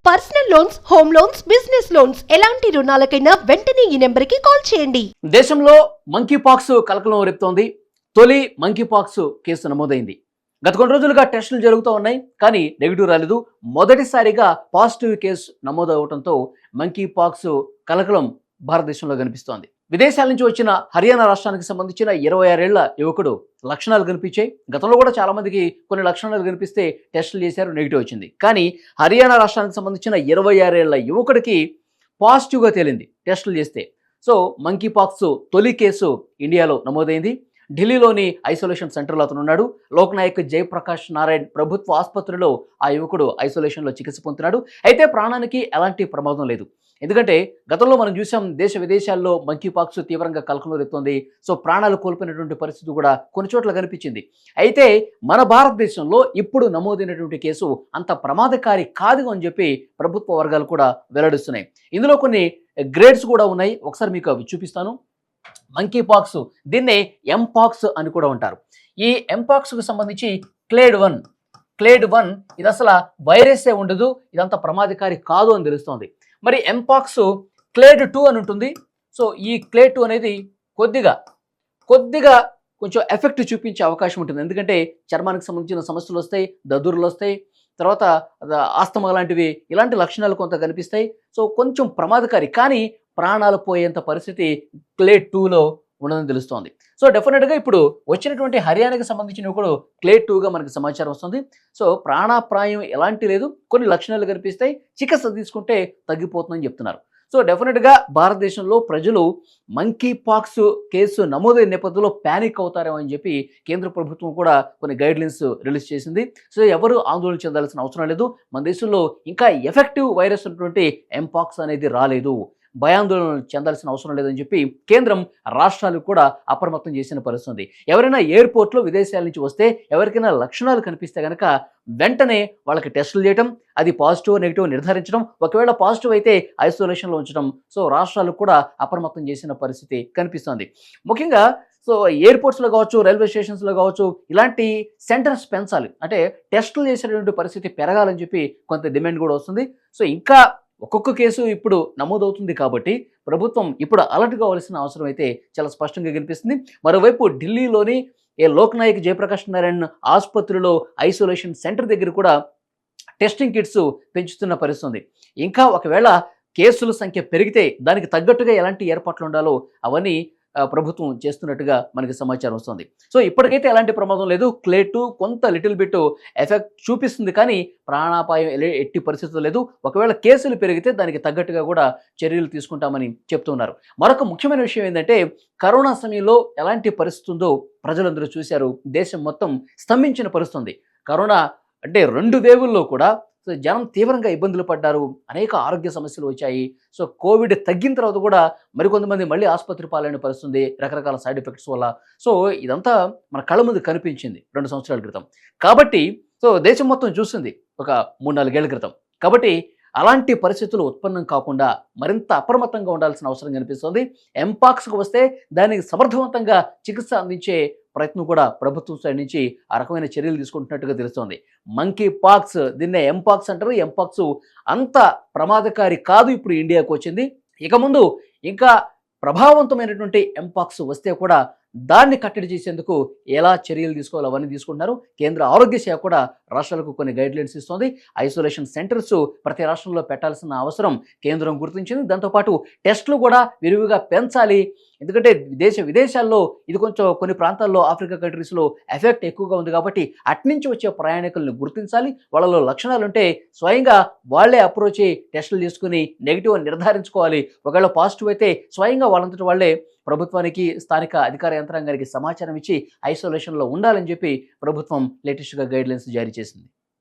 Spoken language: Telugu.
Personal loans, home loans, business loans ఎలాంటి రుణాలకైనా వెంటనే ఈ నెంబర్కి కాల్ చేయండి. దేశంలో మంకీ పాక్స్ కలకలం రేపుతోంది. తొలి మంకీ పాక్స్ కేసు నమోదైంది. గత కొన్ని రోజులుగా టెస్టులు జరుగుతూ ఉన్నాయి, కానీ నెగిటివ్ రాలేదు. మొదటిసారిగా పాజిటివ్ కేసు నమోదవడంతో మంకీ పాక్స్ కలకలం భారతదేశంలో కనిపిస్తోంది. విదేశాల నుంచి వచ్చిన హర్యానా రాష్ట్రానికి సంబంధించిన 26 ఏళ్ల యువకుడు లక్షణాలు కనిపించాయి. గతంలో కూడా చాలా మందికి కొన్ని లక్షణాలు కనిపిస్తే టెస్టులు చేశారు, నెగిటివ్ వచ్చింది. కానీ హర్యానా రాష్ట్రానికి సంబంధించిన 26 ఏళ్ల యువకుడికి పాజిటివ్గా తేలింది టెస్టులు చేస్తే. సో మంకీ పాక్స్ తొలి కేసు ఇండియాలో నమోదైంది. ఢిల్లీలోని ఐసోలేషన్ సెంటర్లో అతను ఉన్నాడు. లోక్నాయక్ జయప్రకాష్ నారాయణ్ ప్రభుత్వ ఆసుపత్రిలో ఆ యువకుడు ఐసోలేషన్లో చికిత్స పొందుతున్నాడు. అయితే ప్రాణానికి ఎలాంటి ప్రమాదం లేదు. ఎందుకంటే గతంలో మనం చూసాం, దేశ విదేశాల్లో మంకీ పాక్స్ తీవ్రంగా కలకలం రేపుతోంది. సో ప్రాణాలు కోల్పోయినటువంటి పరిస్థితి కూడా కొన్ని చోట్ల కనిపించింది. అయితే మన భారతదేశంలో ఇప్పుడు నమోదైనటువంటి కేసు అంత ప్రమాదకారి కాదు అని చెప్పి ప్రభుత్వ వర్గాలు కూడా వెల్లడిస్తున్నాయి. ఇందులో కొన్ని గ్రేడ్స్ కూడా ఉన్నాయి. ఒకసారి మీకు అవి చూపిస్తాను. మంకీ పాక్స్, దీన్నే ఎంపాక్స్ అని కూడా ఉంటారు. ఈ ఎంపాక్స్కు సంబంధించి క్లేడ్ 1 ఇది అసలు వైరసే ఉండదు, ఇదంతా ప్రమాదకారి కాదు అని తెలుస్తోంది. మరి ఎంపాక్స్ క్లేడ్ 2 అని ఉంటుంది. సో ఈ క్లేడ్ 2 అనేది కొద్దిగా కొంచెం ఎఫెక్ట్ చూపించే అవకాశం ఉంటుంది. ఎందుకంటే చర్మానికి సంబంధించిన సమస్యలు వస్తాయి, దద్దుర్లు వస్తాయి, తర్వాత ఆస్తమా లాంటివి, ఇలాంటి లక్షణాలు కొంత కనిపిస్తాయి. సో కొంచెం ప్రమాదకారి, కానీ ప్రాణాలు పోయేంత పరిస్థితి క్లేడ్ 2లో ఉండదని తెలుస్తోంది. సో డెఫినెట్గా ఇప్పుడు వచ్చినటువంటి హర్యానాకి సంబంధించిన కూడా క్లేడ్ 2గా మనకి సమాచారం వస్తుంది. సో ప్రాణాప్రాయం ఎలాంటి లేదు, కొన్ని లక్షణాలు కనిపిస్తాయి, చికిత్స తీసుకుంటే తగ్గిపోతుందని చెప్తున్నారు. సో డెఫినెట్గా భారతదేశంలో ప్రజలు మంకీ పాక్స్ కేసు నమోదైన నేపథ్యంలో ప్యానిక్ అవుతారేమో అని చెప్పి కేంద్ర ప్రభుత్వం కూడా కొన్ని గైడ్లైన్స్ రిలీజ్ చేసింది. సో ఎవరు ఆందోళన చెందాల్సిన అవసరం లేదు. మన దేశంలో ఇంకా ఎఫెక్టివ్ వైరస్ ఉన్నటువంటి ఎంపాక్స్ అనేది రాలేదు, భయాందోళన చెందాల్సిన అవసరం లేదని చెప్పి కేంద్రం రాష్ట్రాలకు కూడా అప్రమత్తం చేసిన పరిస్థితి. ఎవరైనా ఎయిర్పోర్ట్లో విదేశాల నుంచి వస్తే ఎవరికైనా లక్షణాలు కనిపిస్తే కనుక వెంటనే వాళ్ళకి టెస్టులు చేయడం, అది పాజిటివ్ నెగిటివ్ నిర్ధారించడం, ఒకవేళ పాజిటివ్ అయితే ఐసోలేషన్లో ఉంచడం. సో రాష్ట్రాలకు కూడా అప్రమత్తం చేసిన పరిస్థితి కనిపిస్తోంది. ముఖ్యంగా సో ఎయిర్పోర్ట్స్లో కావచ్చు, రైల్వే స్టేషన్స్లో కావచ్చు, ఇలాంటి సెంటర్స్ పెంచాలి, అంటే టెస్టులు చేసేటువంటి పరిస్థితి పెరగాలని చెప్పి కొంత డిమాండ్ కూడా వస్తుంది. సో ఇంకా ఒక్కొక్క కేసు ఇప్పుడు నమోదవుతుంది కాబట్టి ప్రభుత్వం ఇప్పుడు అలర్ట్ కావాల్సిన అవసరం అయితే చాలా స్పష్టంగా కనిపిస్తుంది. మరోవైపు ఢిల్లీలోని లోక్నాయక్ జయప్రకాష్ నారాయణ్ ఆసుపత్రిలో ఐసోలేషన్ సెంటర్ దగ్గర కూడా టెస్టింగ్ కిట్స్ పెంచుతున్న పరిస్థితి. ఇంకా ఒకవేళ కేసుల సంఖ్య పెరిగితే దానికి తగ్గట్టుగా ఎలాంటి ఏర్పాట్లు ఉండాలో అవన్నీ ప్రభుత్వం చేస్తున్నట్టుగా మనకి సమాచారం వస్తుంది. సో ఇప్పటికైతే ఎలాంటి ప్రమాదం లేదు. క్లేడ్ 2 కొంత లిటిల్ బిట్ ఎఫెక్ట్ చూపిస్తుంది, కానీ ప్రాణాపాయం ఎట్టి పరిస్థితులు లేదు. ఒకవేళ కేసులు పెరిగితే దానికి తగ్గట్టుగా కూడా చర్యలు తీసుకుంటామని చెప్తున్నారు. మరొక ముఖ్యమైన విషయం ఏంటంటే, కరోనా సమయంలో ఎలాంటి పరిస్థితి ఉందో ప్రజలందరూ చూశారు. దేశం మొత్తం స్తంభించిన పరిస్థితి ఉంది. కరోనా అంటే 2 వేవుల్లో కూడా సో జనం తీవ్రంగా ఇబ్బందులు పడ్డారు, అనేక ఆరోగ్య సమస్యలు వచ్చాయి. సో కోవిడ్ తగ్గిన తర్వాత కూడా మరికొంతమంది మళ్ళీ ఆసుపత్రి పాలైన పరిస్థితుంది, రకరకాల సైడ్ ఎఫెక్ట్స్ వల్ల. సో ఇదంతా మన కళ్ళ ముందు కనిపించింది 2 సంవత్సరాల క్రితం. కాబట్టి సో దేశం మొత్తం చూసింది ఒక 3-4 ఏళ్ల క్రితం. కాబట్టి అలాంటి పరిస్థితులు ఉత్పన్నం కాకుండా మరింత అప్రమత్తంగా ఉండాల్సిన అవసరం కనిపిస్తుంది. ఎంపాక్స్కి వస్తే దానికి సమర్థవంతంగా చికిత్స అందించే ప్రయత్నం కూడా ప్రభుత్వం సైడ్ నుంచి ఆ రకమైన చర్యలు తీసుకుంటున్నట్టుగా తెలుస్తోంది. మంకీ పాక్స్, దీన్నే ఎంపాక్స్ అంటారు. ఎంపాక్స్ అంత ప్రమాదకారి కాదు, ఇప్పుడు ఇండియాకు వచ్చింది. ఇక ముందు ఇంకా ప్రభావవంతమైనటువంటి ఎంపాక్స్ వస్తే కూడా దాన్ని కట్టడి చేసేందుకు ఎలా చర్యలు తీసుకోవాలో అవన్నీ తీసుకుంటున్నారు. కేంద్ర ఆరోగ్య శాఖ కూడా రాష్ట్రాలకు కొన్ని గైడ్లైన్స్ ఇస్తోంది. ఐసోలేషన్ సెంటర్స్ ప్రతి రాష్ట్రంలో పెట్టాల్సిన అవసరం కేంద్రం గుర్తించింది. దాంతోపాటు టెస్టులు కూడా విరివిగా పెంచాలి. ఎందుకంటే విదేశాల్లో ఇది కొంచెం కొన్ని ప్రాంతాల్లో ఆఫ్రికా కంట్రీస్లో ఎఫెక్ట్ ఎక్కువగా ఉంది కాబట్టి అట్నుంచి వచ్చే ప్రయాణికులను గుర్తించాలి. వాళ్ళలో లక్షణాలు ఉంటే స్వయంగా వాళ్లే అప్రోచ్ అయ్యి టెస్టులు చేసుకుని నెగిటివ్ అని నిర్ధారించుకోవాలి. ఒకవేళ పాజిటివ్ అయితే స్వయంగా వాళ్ళంతటి వాళ్లే ప్రభుత్వానికి, స్థానిక అధికార యంత్రాంగానికి సమాచారం ఇచ్చి ఐసోలేషన్లో ఉండాలని చెప్పి ప్రభుత్వం లేటెస్ట్గా గైడ్లైన్స్ జారీ చేసింది.